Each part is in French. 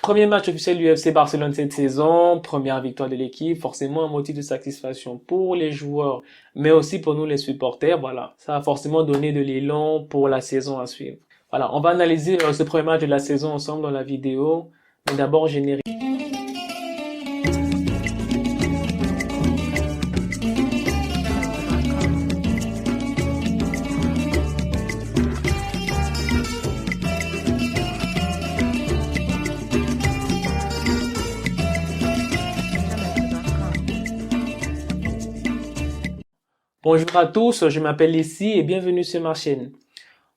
Premier match officiel du FC Barcelone cette saison, première victoire de l'équipe, forcément un motif de satisfaction pour les joueurs, mais aussi pour nous les supporters. Voilà, ça a forcément donné de l'élan pour la saison à suivre. Voilà, on va analyser ce premier match de la saison ensemble dans la vidéo, mais d'abord générique. Bonjour à tous, je m'appelle Leslie et bienvenue sur ma chaîne.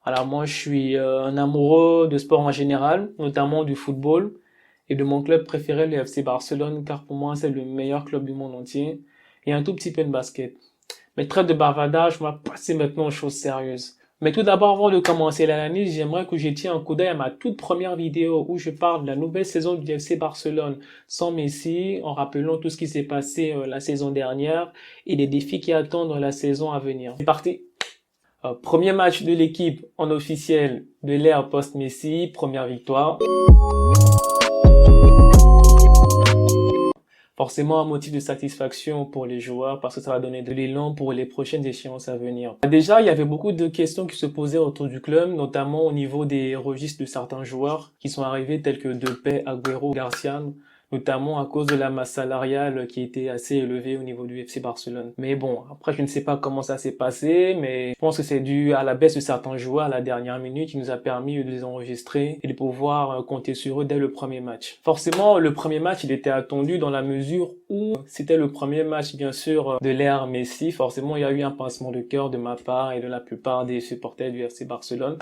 Alors moi je suis un amoureux de sport en général, notamment du football et de mon club préféré, le FC Barcelone, car pour moi c'est le meilleur club du monde entier et un tout petit peu de basket. Mais trêve de bavardage, on va passer maintenant aux choses sérieuses. Mais tout d'abord, avant de commencer l'analyse, j'aimerais que jetiez un coup d'œil à ma toute première vidéo où je parle de la nouvelle saison du FC Barcelone sans Messi, en rappelant tout ce qui s'est passé la saison dernière et les défis qui attendent la saison à venir. C'est parti! Premier match de l'équipe en officiel de l'ère post-Messi, première victoire. Forcément un motif de satisfaction pour les joueurs parce que ça va donner de l'élan pour les prochaines échéances à venir. Déjà, il y avait beaucoup de questions qui se posaient autour du club, notamment au niveau des registres de certains joueurs qui sont arrivés tels que Depay, Agüero, Garcia, notamment à cause de la masse salariale qui était assez élevée au niveau du FC Barcelone. Mais bon, après je ne sais pas comment ça s'est passé, mais je pense que c'est dû à la baisse de certains joueurs à la dernière minute qui nous a permis de les enregistrer et de pouvoir compter sur eux dès le premier match. Forcément, le premier match, il était attendu dans la mesure où c'était le premier match, bien sûr, de l'ère Messi. Forcément, il y a eu un pincement de cœur de ma part et de la plupart des supporters du FC Barcelone.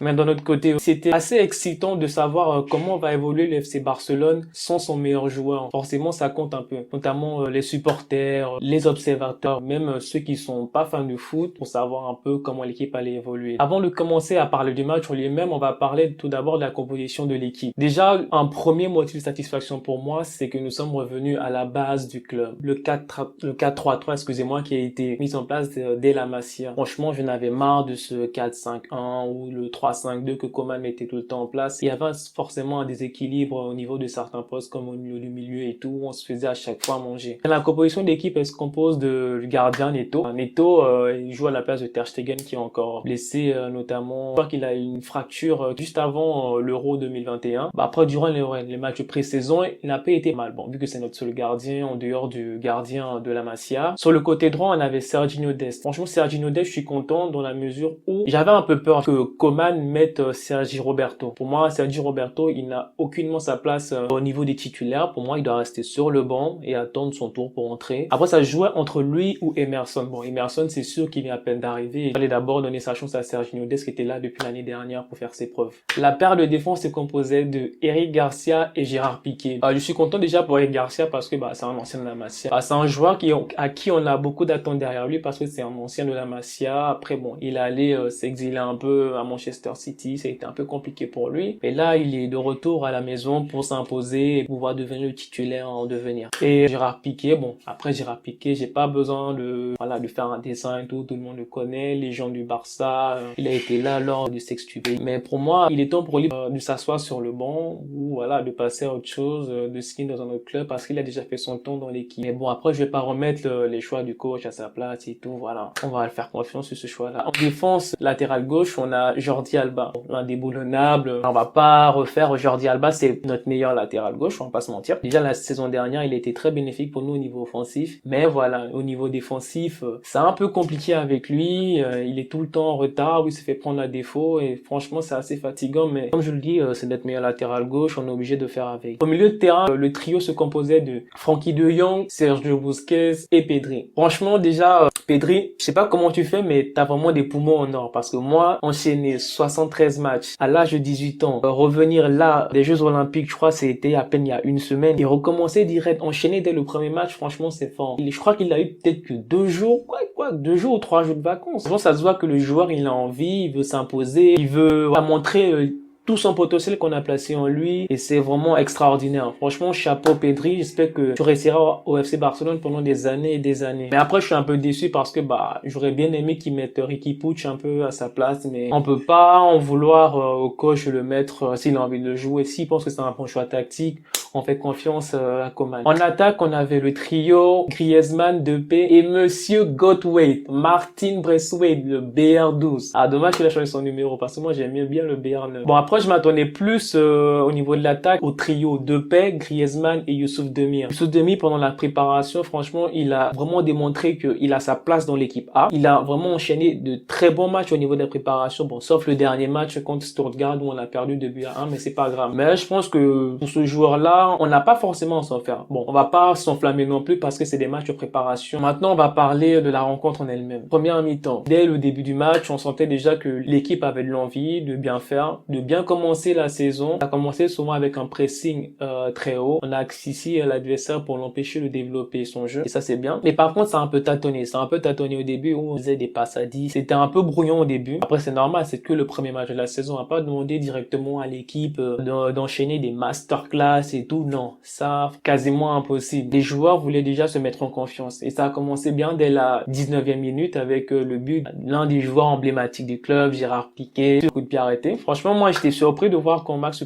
Mais d'un autre côté, c'était assez excitant de savoir comment va évoluer le FC Barcelone sans son meilleur joueur. Forcément, ça compte un peu, notamment les supporters, les observateurs, même ceux qui sont pas fans de foot pour savoir un peu comment l'équipe allait évoluer. Avant de commencer à parler du match en lui-même, on va parler tout d'abord de la composition de l'équipe. Déjà, un premier motif de satisfaction pour moi, c'est que nous sommes revenus à la base du club. Le 4-3-3, excusez-moi, qui a été mis en place dès la Masia. Franchement, je n'avais marre de ce 4-5-1 ou le 3-5-2 que Koeman mettait tout le temps en place. Il y avait forcément un déséquilibre au niveau de certains postes comme au niveau du milieu et tout. On se faisait à chaque fois manger. La composition d'équipe, elle se compose de gardien Neto. Neto, il joue à la place de Ter Stegen qui est encore blessé notamment. Je crois qu'il a une fracture juste avant l'Euro 2021. Après, durant les matchs de pré-saison, il n'a pas été mal. Bon, vu que c'est notre seul gardien en dehors du gardien de la Masia. Sur le côté droit, on avait Serginho Dest. Franchement, Serginho Dest, je suis content dans la mesure où j'avais un peu peur que Koeman mette Sergi Roberto. Pour moi, Sergi Roberto, il n'a aucunement sa place au niveau des titulaires. Pour moi, il doit rester sur le banc et attendre son tour pour entrer. Après, ça jouait entre lui ou Emerson. Bon, Emerson, c'est sûr qu'il vient à peine d'arriver. Il fallait d'abord donner sa chance à Serginho Dest qui était là depuis l'année dernière pour faire ses preuves. La paire de défense est composée de Eric Garcia et Gérard Piqué. Je suis content déjà pour Eric Garcia parce que c'est un ancien de la Masia. C'est un joueur à qui on a beaucoup d'attentes derrière lui parce que c'est un ancien de la Masia. Après, bon, il est allé s'exiler un peu à Manchester City, ça a été un peu compliqué pour lui. Et là, il est de retour à la maison pour s'imposer et pouvoir devenir le titulaire en devenir. Et Gérard Piqué, bon, après Gérard Piqué, j'ai pas besoin de faire un dessin et tout le monde le connaît, les gens du Barça, il a été là lors du sextuplé. Mais pour moi, il est temps pour lui de s'asseoir sur le banc ou voilà, de passer à autre chose, de signer dans un autre club parce qu'il a déjà fait son temps dans l'équipe. Mais bon, après, je vais pas remettre les choix du coach à sa place et tout, voilà. On va faire confiance sur ce choix-là. En défense, latéral gauche, on a Jordi Alba, indéboulonnable. On va pas refaire Jordi Alba, c'est notre meilleur latéral gauche, on va pas se mentir. Déjà la saison dernière, il était très bénéfique pour nous au niveau offensif, mais voilà, au niveau défensif, c'est un peu compliqué avec lui. Il est tout le temps en retard, il se fait prendre à défaut et franchement, c'est assez fatigant. Mais comme je le dis, c'est notre meilleur latéral gauche, on est obligé de faire avec. Au milieu de terrain, le trio se composait de Frenkie de Jong, Sergio Busquets et Pedri. Franchement, déjà Pedri, je sais pas comment tu fais, mais t'as vraiment des poumons en or parce que moi, enchaîner 73 matchs à l'âge de 18 ans, revenir là des Jeux Olympiques, je crois c'était à peine il y a une semaine, et recommencer direct, enchaîner dès le premier match, franchement c'est fort. Je crois qu'il a eu peut-être que 2 jours ou 3 jours de vacances. Bon, ça se voit que le joueur il a envie, il veut s'imposer, il veut montrer tout son potentiel qu'on a placé en lui et c'est vraiment extraordinaire. Franchement, chapeau Pedri, j'espère que tu resteras au FC Barcelone pendant des années et des années. Mais après, je suis un peu déçu parce que j'aurais bien aimé qu'il mette Riqui Puig un peu à sa place, mais on peut pas en vouloir au coach de le mettre s'il a envie de le jouer. S'il pense que c'est un bon choix tactique, on fait confiance à Coman. En attaque, on avait le trio Griezmann, Depay et Monsieur Gottwaite, Martin Braithwaite, le BR12. Ah, dommage qu'il a changé son numéro parce que moi j'aimais bien le BR9. Bon, après je m'attendais plus au niveau de l'attaque au trio Depay, Griezmann et Youssouf Demir. Youssouf Demir, pendant la préparation, franchement, il a vraiment démontré qu'il a sa place dans l'équipe A. Il a vraiment enchaîné de très bons matchs au niveau de la préparation. Bon, sauf le dernier match contre Stuttgart où on a perdu 2-1, mais c'est pas grave. Mais je pense que pour ce joueur-là, on n'a pas forcément à s'en faire. Bon, on va pas s'enflammer non plus parce que c'est des matchs de préparation. Maintenant, on va parler de la rencontre en elle-même. Première mi-temps. Dès le début du match, on sentait déjà que l'équipe avait de l'envie de bien faire, de bien commencer la saison. Ça a commencé souvent avec un pressing très haut. On a assisti l'adversaire pour l'empêcher de développer son jeu. Et ça, c'est bien. Mais par contre, ça a un peu tâtonné. Ça a un peu tâtonné au début où on faisait des passes à 10. C'était un peu brouillon au début. Après, c'est normal. C'est que le premier match de la saison. On va pas demander directement à l'équipe d'enchaîner des masterclass et tout. Non, ça, quasiment impossible. Les joueurs voulaient déjà se mettre en confiance. Et ça a commencé bien dès la 19e minute avec le but l'un des joueurs emblématiques du club, Gérard Piqué, ce coup de pied arrêté. Franchement, moi, j'étais surpris de voir qu'on marque ce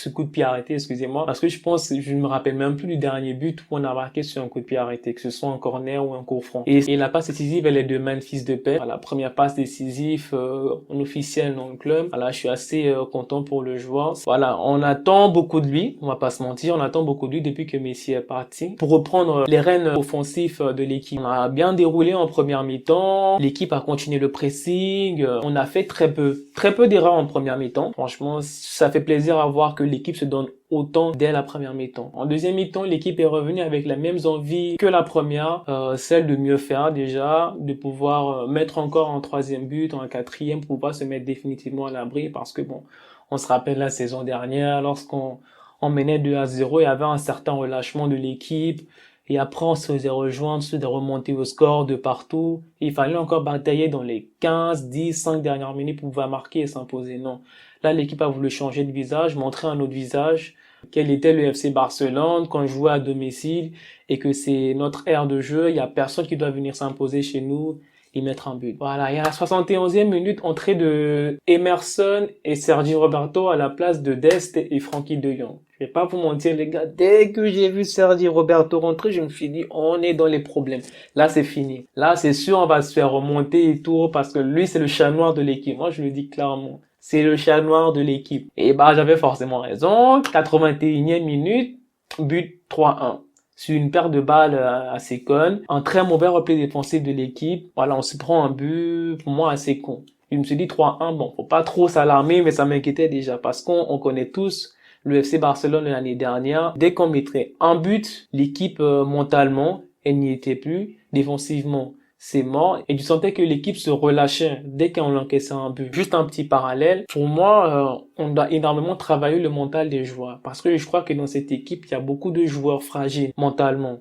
coup de pied arrêté, excusez-moi, parce que je ne me rappelle même plus du dernier but où on a marqué sur un coup de pied arrêté, que ce soit un corner ou un coup franc. Et la passe décisive, elle est de Memphis Depay. La première passe décisive en officiel dans le club. Voilà, je suis assez content pour le joueur. Voilà, on attend beaucoup de lui, on va pas se mentir, on attend beaucoup de lui depuis que Messi est parti. Pour reprendre les rênes offensifs de l'équipe, on a bien déroulé en première mi-temps, l'équipe a continué le pressing, on a fait très peu d'erreurs en première mi-temps. Franchement, ça fait plaisir à voir que l'équipe se donne autant dès la première mi-temps. En deuxième mi-temps, l'équipe est revenue avec la même envie que la première, celle de mieux faire déjà, de pouvoir mettre encore un troisième but, un quatrième, pour pouvoir se mettre définitivement à l'abri parce que bon, on se rappelle la saison dernière, lorsqu'on menait 2-0, il y avait un certain relâchement de l'équipe. Et après, on se faisait rejoindre sur des remontées au score de partout. Il fallait encore batailler dans les 15, 10, 5 dernières minutes pour pouvoir marquer et s'imposer. Non. Là, l'équipe a voulu changer de visage, montrer un autre visage. Quel était le FC Barcelone quand on jouait à domicile et que c'est notre aire de jeu. Il y a personne qui doit venir s'imposer chez nous et mettre un but. Voilà, il y a la 71e minute, entrée de Emerson et Sergi Roberto à la place de Dest et Frankie de Jong. Je vais pas vous mentir les gars, dès que j'ai vu Sergi Roberto rentrer, je me suis dit on est dans les problèmes. Là c'est fini. Là c'est sûr on va se faire remonter et tout parce que lui c'est le chat noir de l'équipe. Moi je le dis clairement, c'est le chat noir de l'équipe. Et j'avais forcément raison. 81e minute, but 3-1. Sur une paire de balles assez conne, un très mauvais repli défensif de l'équipe. Voilà, on se prend un but, pour moi, assez con. Je me suis dit 3-1, bon, faut pas trop s'alarmer, mais ça m'inquiétait déjà parce qu'on connaît tous le FC Barcelone l'année dernière. Dès qu'on mettrait un but, l'équipe mentalement, elle n'y était plus. Défensivement, c'est mort. Et tu sentais que l'équipe se relâchait dès qu'on encaissait un but. Juste un petit parallèle. Pour moi, on doit énormément travailler le mental des joueurs. Parce que je crois que dans cette équipe, il y a beaucoup de joueurs fragiles mentalement.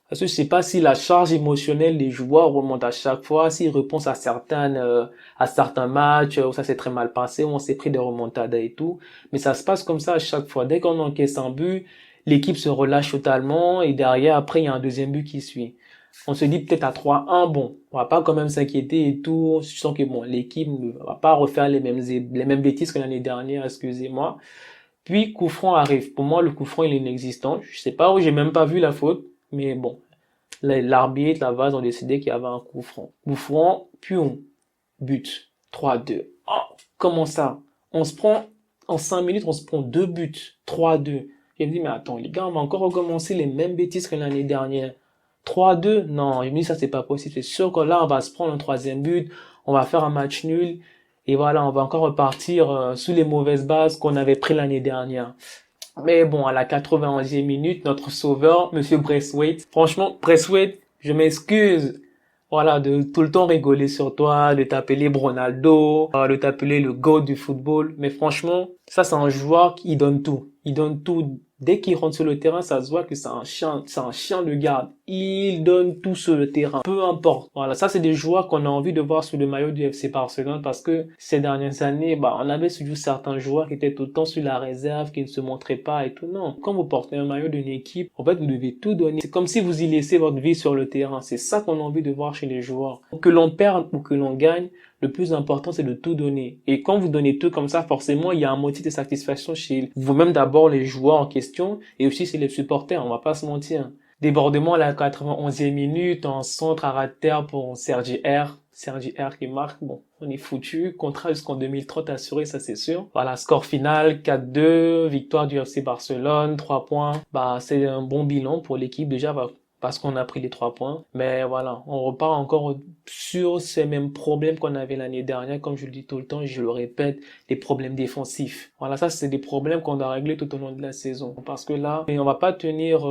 Parce que je sais pas si la charge émotionnelle des joueurs remonte à chaque fois, s'ils répondent à certains matchs où ça s'est très mal passé, où on s'est pris des remontadas et tout. Mais ça se passe comme ça à chaque fois. Dès qu'on encaisse un but, l'équipe se relâche totalement et derrière, après, il y a un deuxième but qui suit. On se dit peut-être à 3-1, bon, on va pas quand même s'inquiéter et tout. Je sens que bon, l'équipe ne va pas refaire les mêmes bêtises que l'année dernière, excusez-moi. Puis, coup franc arrive. Pour moi, le coup franc, il est inexistant. Je sais pas où, j'ai même pas vu la faute. Mais bon, l'arbitre, la VAR ont décidé qu'il y avait un coup franc. Coup franc, puis on but. 3-2. Oh, comment ça? On se prend, en 5 minutes, on se prend 2 buts. 3-2. Je me dis, mais attends, les gars, on va encore recommencer les mêmes bêtises que l'année dernière. 3-2, non, je me dis ça c'est pas possible, c'est sûr que là on va se prendre un troisième but, on va faire un match nul, et voilà, on va encore repartir sous les mauvaises bases qu'on avait pris l'année dernière. Mais bon, à la 91e minute, notre sauveur, Monsieur Braithwaite, franchement, Braithwaite, je m'excuse, voilà, de tout le temps rigoler sur toi, de t'appeler Ronaldo, de t'appeler le GOAT du football, mais franchement, ça c'est un joueur qui donne tout Dès qu'il rentre sur le terrain, ça se voit que c'est un chien de garde. Il donne tout sur le terrain, peu importe. Voilà, ça c'est des joueurs qu'on a envie de voir sous le maillot du FC Barcelone parce que ces dernières années, on avait toujours certains joueurs qui étaient tout le temps sur la réserve, qui ne se montraient pas et tout. Non, quand vous portez un maillot d'une équipe, en fait, vous devez tout donner. C'est comme si vous y laissez votre vie sur le terrain. C'est ça qu'on a envie de voir chez les joueurs. Que l'on perde ou que l'on gagne, le plus important, c'est de tout donner. Et quand vous donnez tout comme ça, forcément, il y a un motif de satisfaction chez vous-même d'abord, les joueurs en question, et aussi chez les supporters, on va pas se mentir. Débordement à la 91e minute, en centre à ras de terre pour Sergi R. Sergi R qui marque, bon, on est foutu. Contrat jusqu'en 2030 assuré, ça c'est sûr. Voilà, score final, 4-2, victoire du FC Barcelone, 3 points. C'est un bon bilan pour l'équipe déjà, parce qu'on a pris les 3 points. Mais voilà, on repart encore sur ces mêmes problèmes qu'on avait l'année dernière, comme je le dis tout le temps, je le répète, les problèmes défensifs. Voilà, ça c'est des problèmes qu'on doit régler tout au long de la saison. Parce que là, on va pas tenir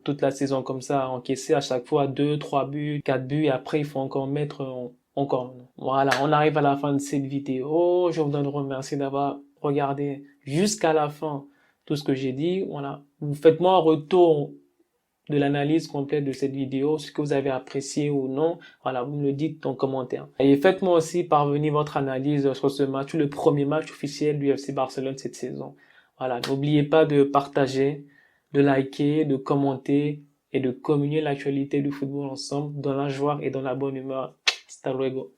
toute la saison comme ça, encaisser à chaque fois 2, 3 buts, 4 buts, et après il faut encore mettre encore. Voilà, on arrive à la fin de cette vidéo. Je vous donne remercier d'avoir regardé jusqu'à la fin tout ce que j'ai dit. Voilà, vous faites-moi un retour de l'analyse complète de cette vidéo, ce que vous avez apprécié ou non. Voilà, vous me le dites en commentaire. Et faites-moi aussi parvenir votre analyse sur ce match, le premier match officiel du FC Barcelone cette saison. Voilà, n'oubliez pas de partager, de liker, de commenter et de communier l'actualité du football ensemble dans la joie et dans la bonne humeur. Hasta luego.